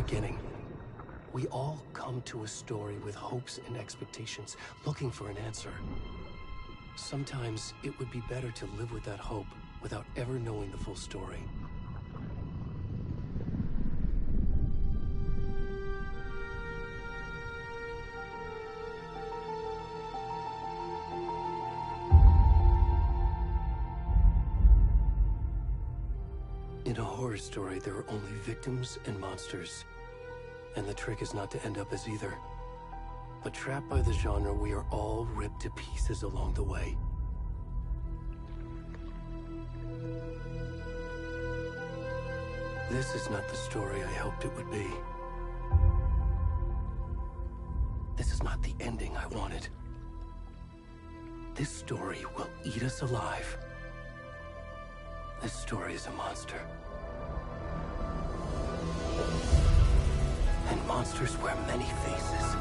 beginning. We all come to a story with hopes and expectations, looking for an answer. Sometimes it would be better to live with that hope without ever knowing the full story. In a horror story, there are only victims and monsters. And the trick is not to end up as either. But trapped by the genre, we are all ripped to pieces along the way. This is not the story I hoped it would be. This is not the ending I wanted. This story will eat us alive. This story is a monster. And monsters wear many faces.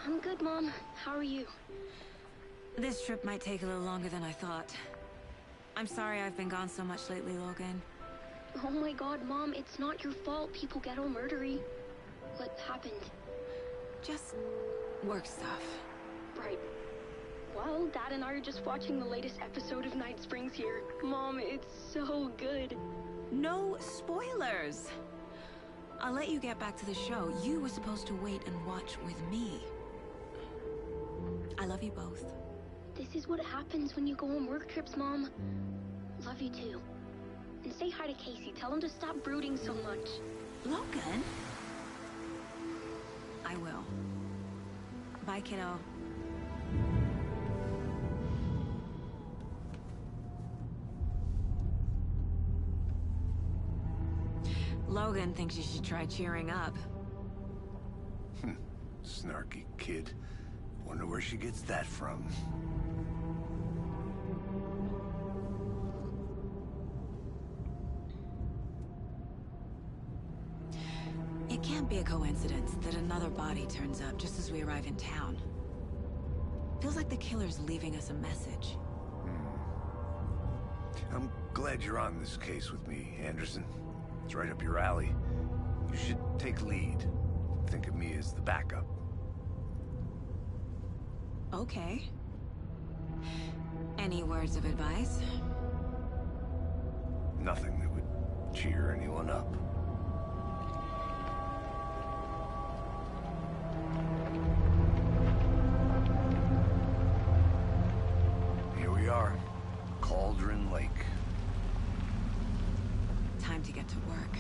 I'm good, Mom. How are you? This trip might take a little longer than I thought. I'm sorry I've been gone so much lately, Logan. Oh my god, Mom, it's not your fault people get all murdery. What happened? Just work stuff. Right. Well, Dad and I are just watching the latest episode of Night Springs here. Mom, it's so good. No spoilers! I'll let you get back to the show. You were supposed to wait and watch with me. I love you both. This is what happens when you go on work trips, Mom. Love you too. And say hi to Casey. Tell him to stop brooding so much. Logan? I will. Bye, kiddo. Logan thinks you should try cheering up. Snarky kid. Wonder where she gets that from. It can't be a coincidence that another body turns up just as we arrive in town. Feels like the killer's leaving us a message. I'm glad you're on this case with me, Anderson. It's right up your alley. You should take lead. Think of me as the backup. Okay. Any words of advice? Nothing that would cheer anyone up. Here we are. Cauldron Lake. Time to get to work.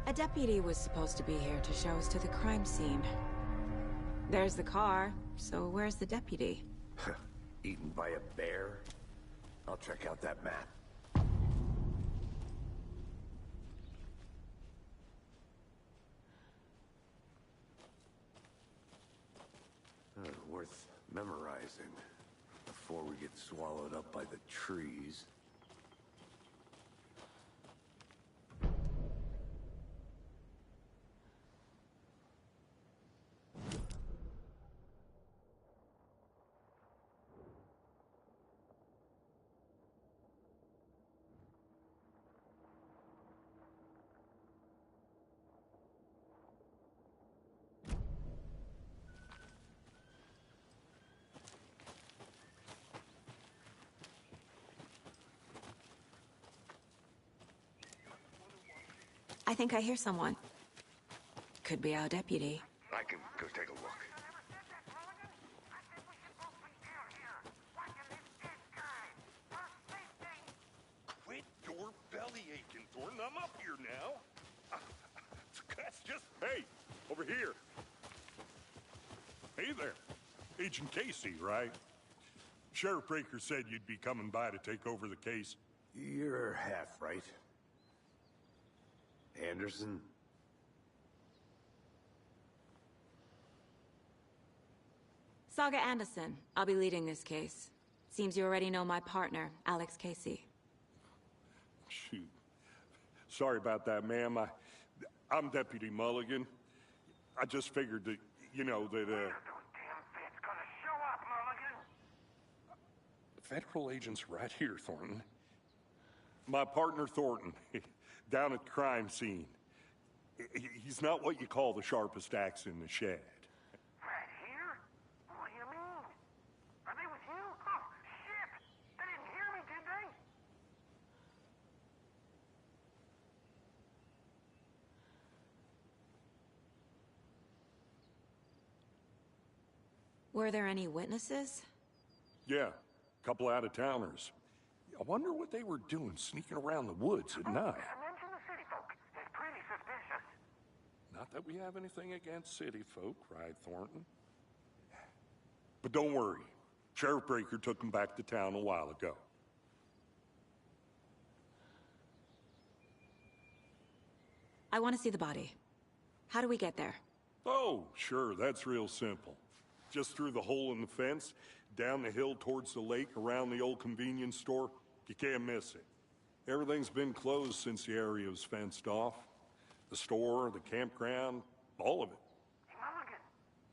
A deputy was supposed to be here to show us to the crime scene. There's the car, so where's the deputy? Eaten by a bear? I'll check out that map. Worth memorizing before we get swallowed up by the trees. I think I hear someone. Could be our deputy. I can go take a look. Quit your belly aching, Thornton. I'm up here now. That's just... Hey, over here. Hey there. Agent Casey, right? Sheriff Breaker said you'd be coming by to take over the case. You're half right. Anderson? Saga Anderson. I'll be leading this case. Seems you already know my partner, Alex Casey. Shoot. Sorry about that, ma'am. I'm Deputy Mulligan. I just figured that, you know, that, Federal agent's right here, Thornton. My partner, Thornton, down at the crime scene. He's not what you call the sharpest axe in the shed. Right here? What do you mean? Are they with you? Oh, shit! They didn't hear me, did they? Were there any witnesses? Yeah, a couple out-of-towners. I wonder what they were doing sneaking around the woods at night. Mention the city folk. It's pretty suspicious. Not that we have anything against city folk, right, Thornton? But don't worry. Sheriff Breaker took them back to town a while ago. I want to see the body. How do we get there? Oh, sure, that's real simple. Just through the hole in the fence, down the hill towards the lake around the old convenience store. You can't miss it. Everything's been closed since the area was fenced off. The store, the campground, all of it. Hey, Mulligan,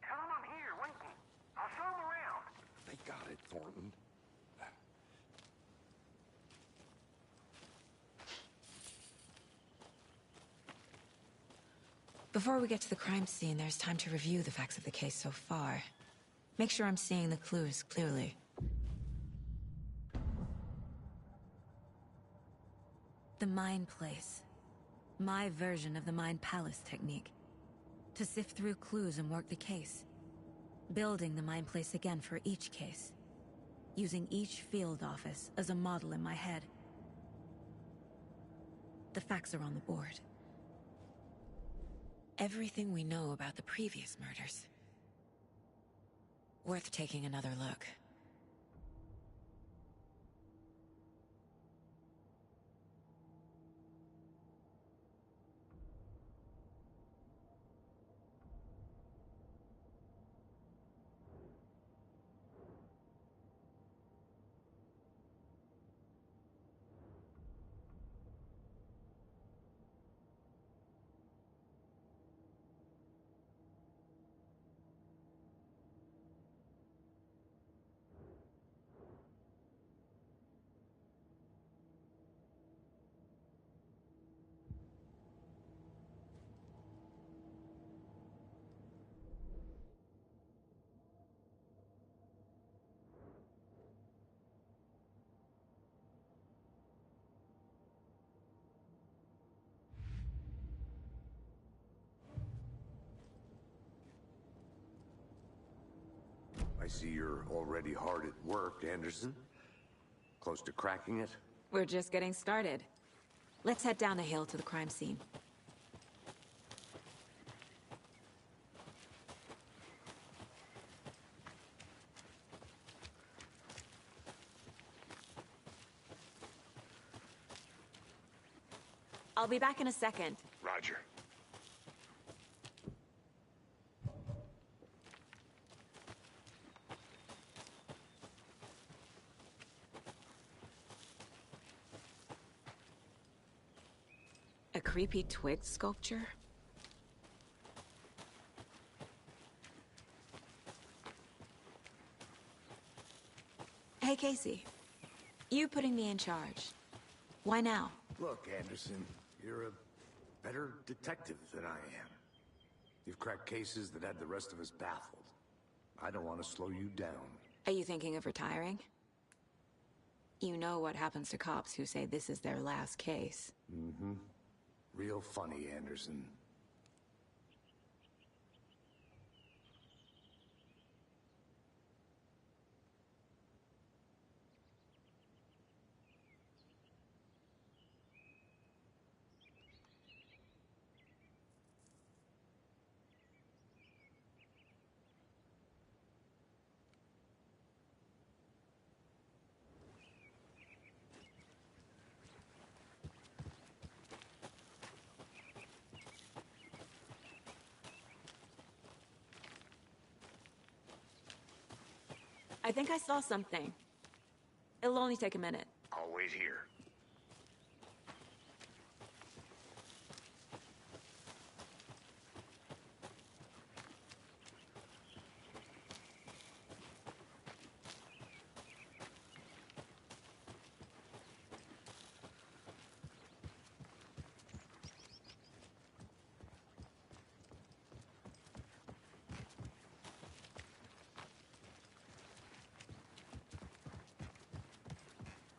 tell him I'm here, waiting. I'll show him around. They got it, Thornton. Before we get to the crime scene, there's time to review the facts of the case so far. Make sure I'm seeing the clues clearly. The Mind Place. My version of the Mind Palace technique. To sift through clues and work the case. Building the Mind Place again for each case. Using each field office as a model in my head. The facts are on the board. Everything we know about the previous murders. Worth taking another look. I see you're already hard at work, Anderson. Close to cracking it? We're just getting started. Let's head down the hill to the crime scene. I'll be back in a second. Roger. A creepy twig sculpture? Hey, Casey. You putting me in charge. Why now? Look, Anderson, you're a better detective than I am. You've cracked cases that had the rest of us baffled. I don't want to slow you down. Are you thinking of retiring? You know what happens to cops who say this is their last case. Mm-hmm. Real funny, Anderson. I think I saw something. It'll only take a minute. I'll wait here.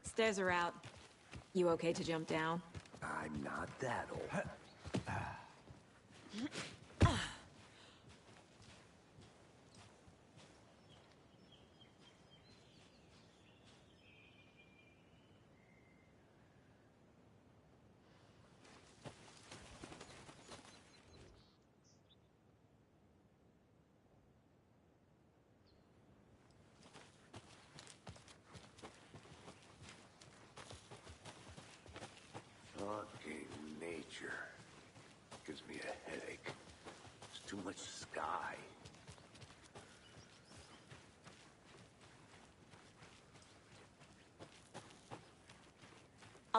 Stairs are out. You okay to jump down? I'm not that old. Fucking nature. Gives me a headache.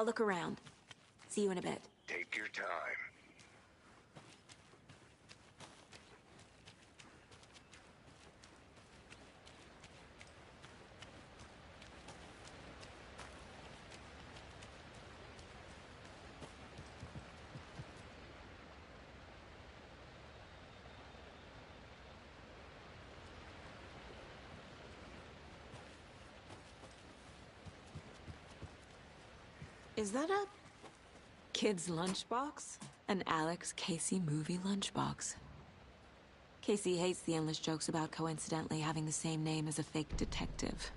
I'll look around. See you in a bit. Take your time. Is that a kid's lunchbox? An Alex Casey movie lunchbox. Casey hates the endless jokes about coincidentally having the same name as a fake detective.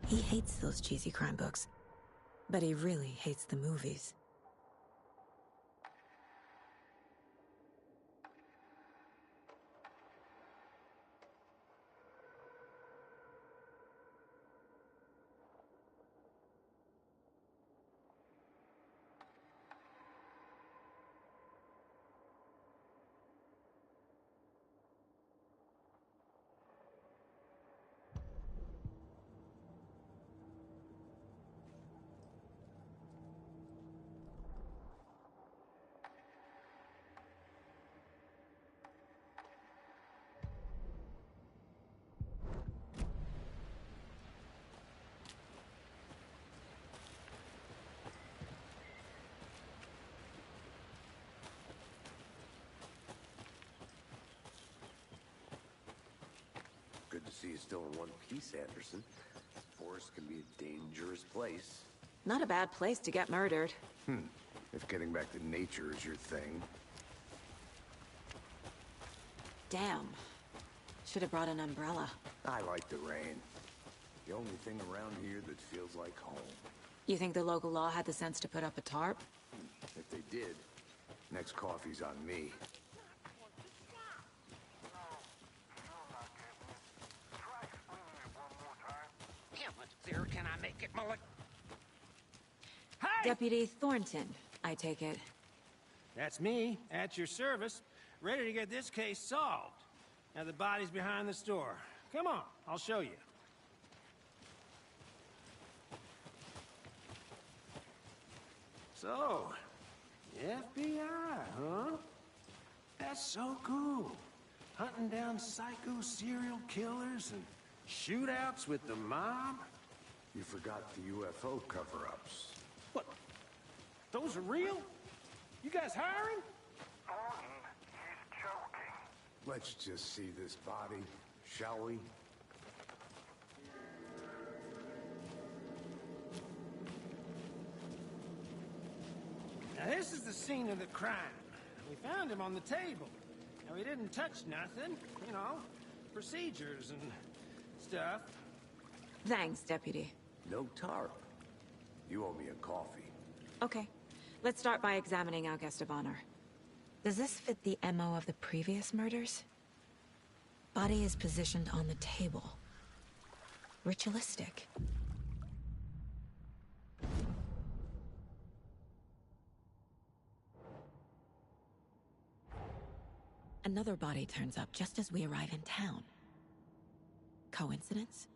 He hates those cheesy crime books, but he really hates the movies. Good to see you still in one piece, Anderson. Forest can be a dangerous place. Not a bad place to get murdered. If getting back to nature is your thing. Damn. Should have brought an umbrella. I like the rain. The only thing around here that feels like home. You think the local law had the sense to put up a tarp? If they did, next coffee's on me. There, can I make it, Mullet? Hey! Deputy Thornton, I take it. That's me, at your service, ready to get this case solved. Now the body's behind the store. Come on, I'll show you. So, FBI, huh? That's so cool. Hunting down psycho serial killers and shootouts with the mob. You forgot the UFO cover-ups. What? Those are real? You guys hiring? Thornton, he's joking. Let's just see this body, shall we? Now this is the scene of the crime. We found him on the table. Now he didn't touch nothing, you know, procedures and stuff. Thanks, Deputy. No tarp. You owe me a coffee. Okay. Let's start by examining our guest of honor. Does this fit the MO of the previous murders? Body is positioned on the table. Ritualistic. Another body turns up just as we arrive in town. Coincidence?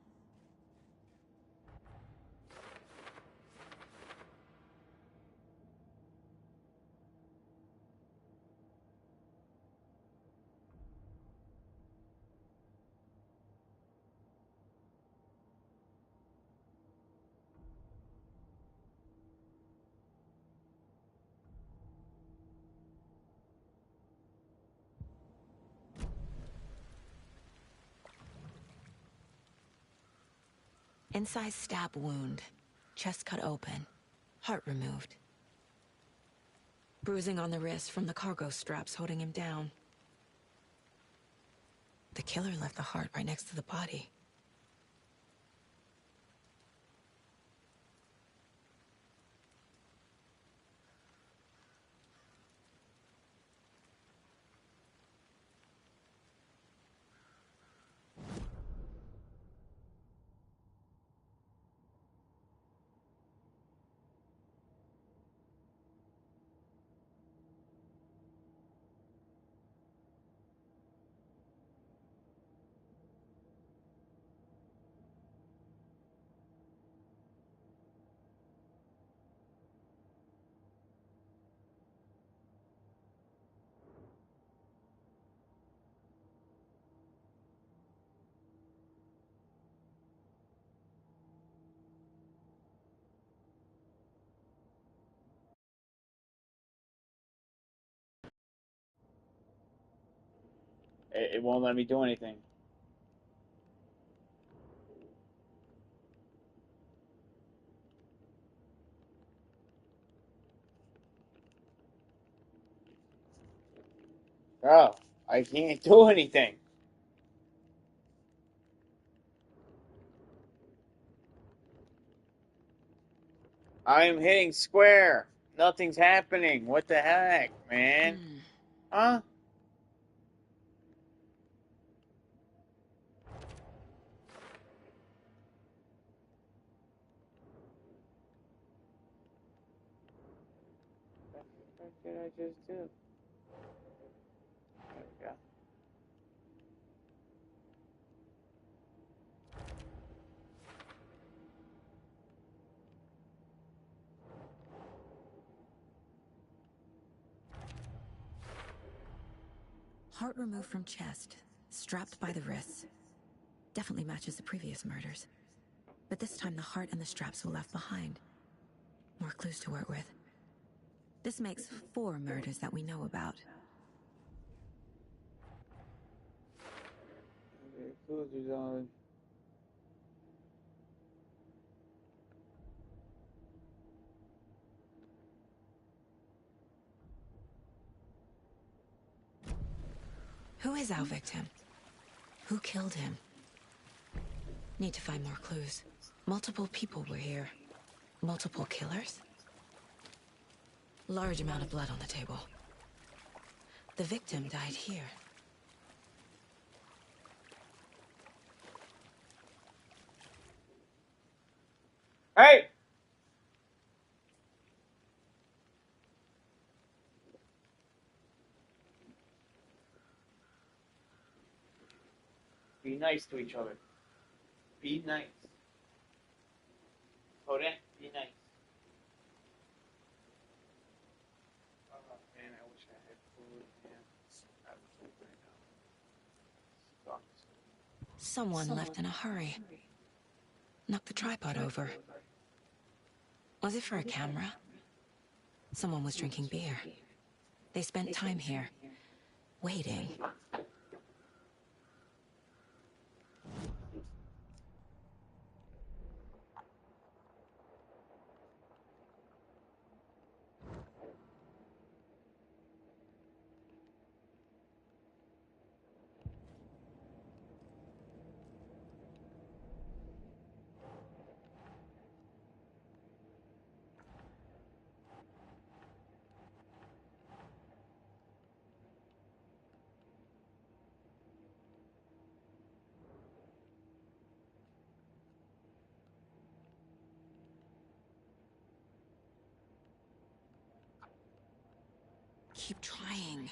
Incised stab wound. Chest cut open. Heart removed. Bruising on the wrist from the cargo straps holding him down. The killer left the heart right next to the body. It won't let me do anything. Bro, I can't do anything. I'm hitting square. Nothing's happening. What the heck, man? Huh? What did I just do? There we go. Heart removed from chest, strapped by the wrists. Definitely matches the previous murders. But this time the heart and the straps were left behind. More clues to work with. This makes 4 murders that we know about. Okay, clues is on. Who is our victim? Who killed him? Need to find more clues. Multiple people were here. Multiple killers? Large amount of blood on the table. The victim died here. Hey! Be nice to each other. Be nice. Hold it. Be nice. Oh man, I wish I had food. Man, I have food right now. Sucks. Someone left in a hurry. Knocked the tripod over. Was it for a camera? Someone was drinking beer. They spent time here, waiting. Keep trying.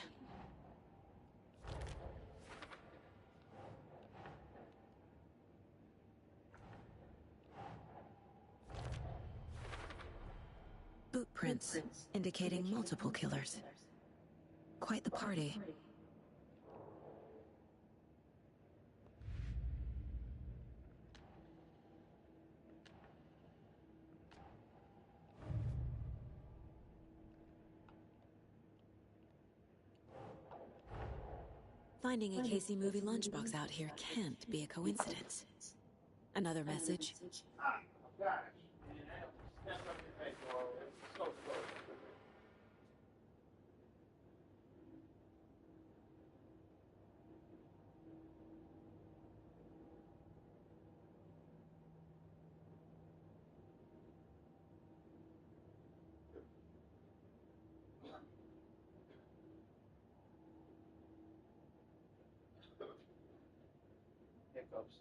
Boot prints, indicating multiple killers. Quite the party. Finding a Casey movie lunchbox out here can't be a coincidence. Another message? Oh gosh. Man, I almost stepped on your head, bro. It was so close. Hiccups.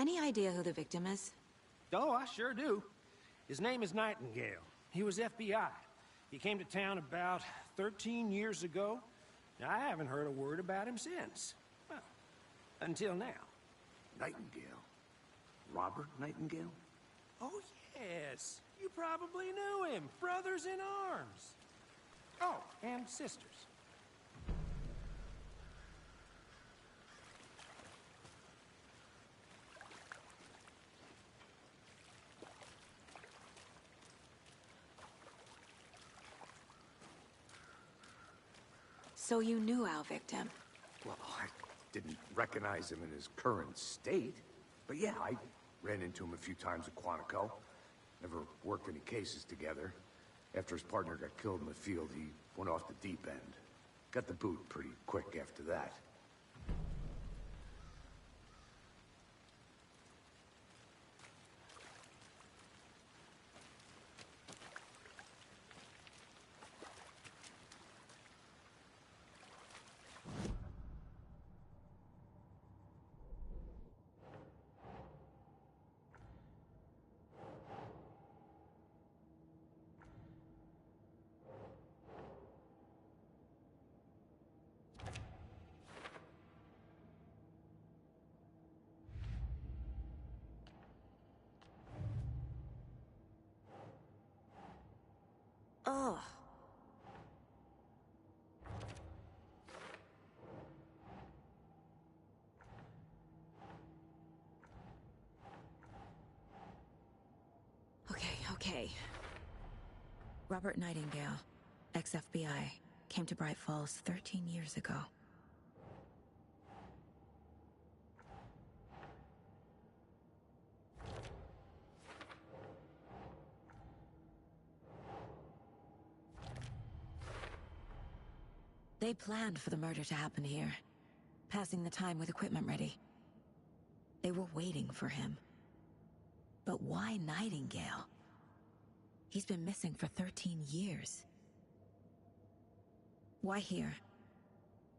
Any idea who the victim is? Oh, I sure do. His name is Nightingale. He was FBI. He came to town about 13 years ago. Now, I haven't heard a word about him since. Well, until now. Nightingale? Robert Nightingale? Oh, yes. You probably knew him. Brothers in arms. Oh, and sisters. So you knew our victim? Well, I didn't recognize him in his current state. But yeah, I ran into him a few times at Quantico. Never worked any cases together. After his partner got killed in the field, he went off the deep end. Got the boot pretty quick after that. Oh. Okay. Robert Nightingale, ex-FBI, came to Bright Falls 13 years ago. They planned for the murder to happen here, passing the time with equipment ready. They were waiting for him. But why Nightingale? He's been missing for 13 years. Why here?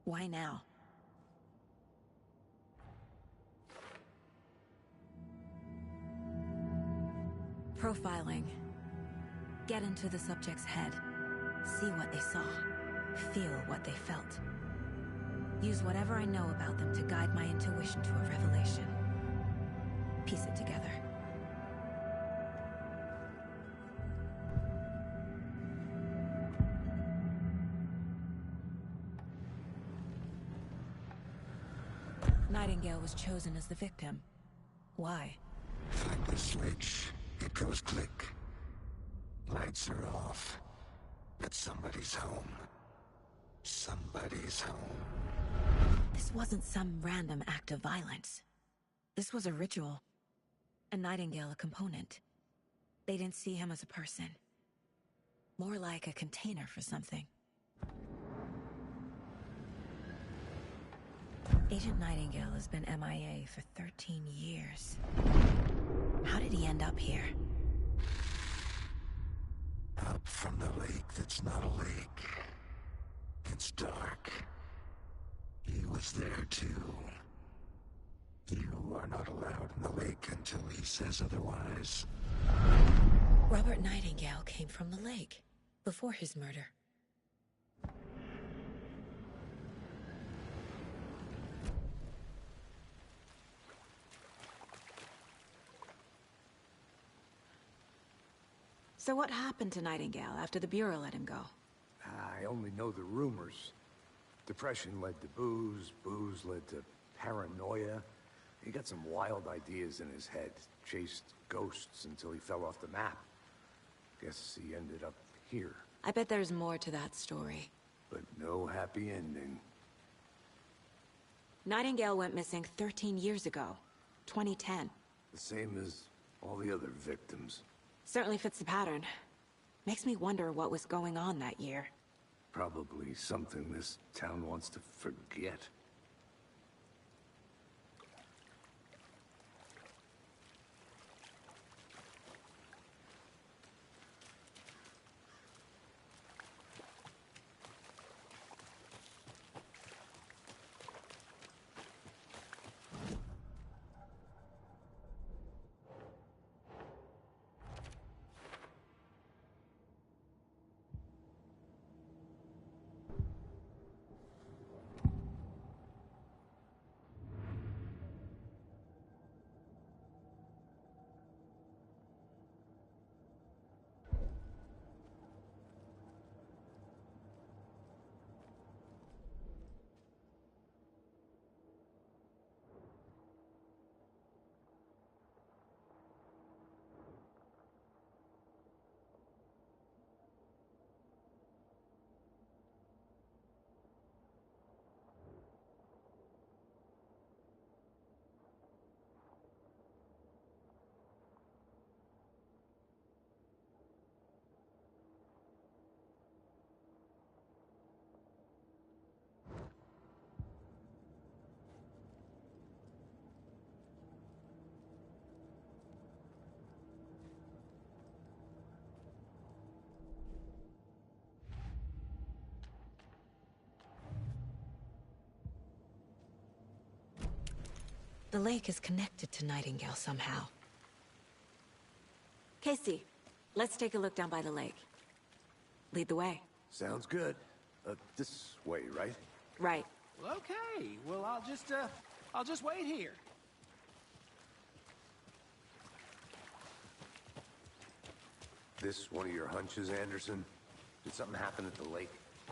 Why now? Profiling. Get into the subject's head. See what they saw. Feel what they felt. Use whatever I know about them to guide my intuition to a revelation. Piece it together. Nightingale was chosen as the victim. Why? Find the switch. It goes click. Lights are off. But somebody's home. Somebody's home. This wasn't some random act of violence. This was a ritual. And Nightingale a component. They didn't see him as a person. More like a container for something. Agent Nightingale has been MIA for 13 years. How did he end up here? Up from the lake that's not a lake. It's dark. He was there too. You are not allowed in the lake until he says otherwise. Robert Nightingale came from the lake, before his murder. So what happened to Nightingale after the Bureau let him go? I only know the rumors. Depression led to booze, booze led to paranoia. He got some wild ideas in his head, chased ghosts until he fell off the map. Guess he ended up here. I bet there's more to that story. But no happy ending. Nightingale went missing 13 years ago, 2010. The same as all the other victims. Certainly fits the pattern. Makes me wonder what was going on that year. Probably something this town wants to forget. The lake is connected to Nightingale somehow. Casey, let's take a look down by the lake. Lead the way. Sounds good. This way, right? Right. Well, okay. Well, I'll just wait here. This one of your hunches, Anderson? Did something happen at the lake?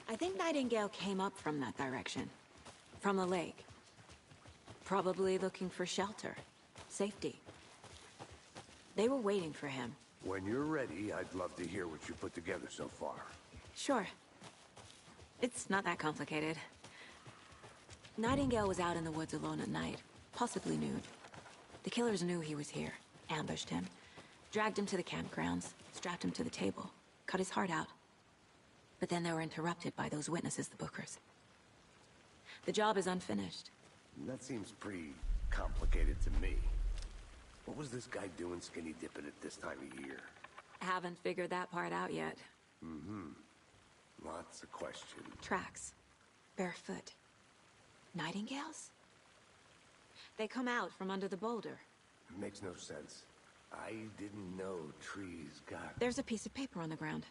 I think Nightingale came up from that direction. From the lake. Probably looking for shelter. Safety. They were waiting for him. When you're ready, I'd love to hear what you put together so far. Sure. It's not that complicated. Nightingale was out in the woods alone at night, possibly nude. The killers knew he was here, ambushed him, dragged him to the campgrounds, strapped him to the table, cut his heart out. But then they were interrupted by those witnesses, the Bookers. The job is unfinished. That seems pretty complicated to me. What was this guy doing skinny dipping at this time of year? Haven't figured that part out yet. Mm-hmm. Lots of questions. Tracks. Barefoot. Nightingales? They come out from under the boulder. It makes no sense. I didn't know trees got... There's a piece of paper on the ground.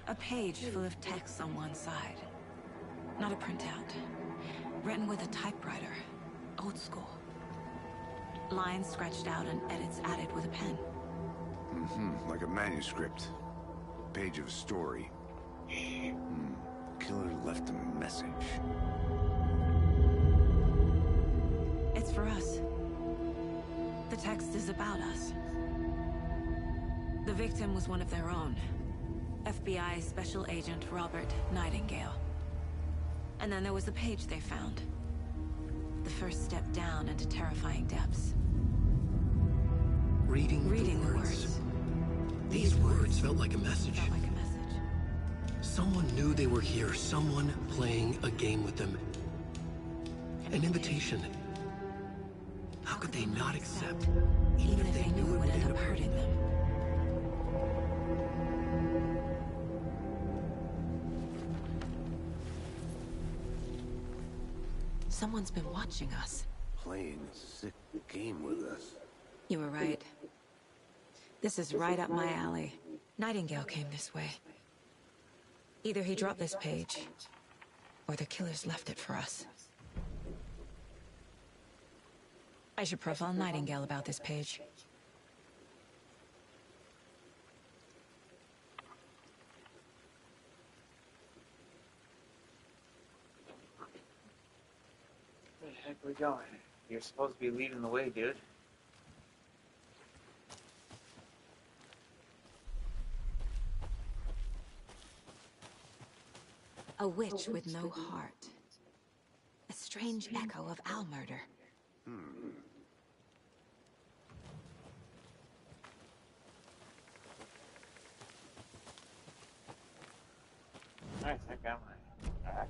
A page full of text on one side. Not a printout. Written with a typewriter. Old school. Lines scratched out and edits added with a pen. Like a manuscript. Page of a story. Killer left a message. It's for us. The text is about us. The victim was one of their own. FBI Special Agent Robert Nightingale. And then there was the page they found. The first step down into terrifying depths. Reading the words. These words felt like a message. Someone knew they were here. Someone playing a game with them. An invitation. How could they not accept, even if they knew it would end up hurting them? Someone's been watching us. Playing a sick game with us. You were right. This is right up my alley. Nightingale came this way. Either he dropped this page, or the killers left it for us. I should profile Nightingale about this page. Where the heck are we going? You're supposed to be leading the way, dude. A witch with no heart. A strange echo of Al murder. I think I might.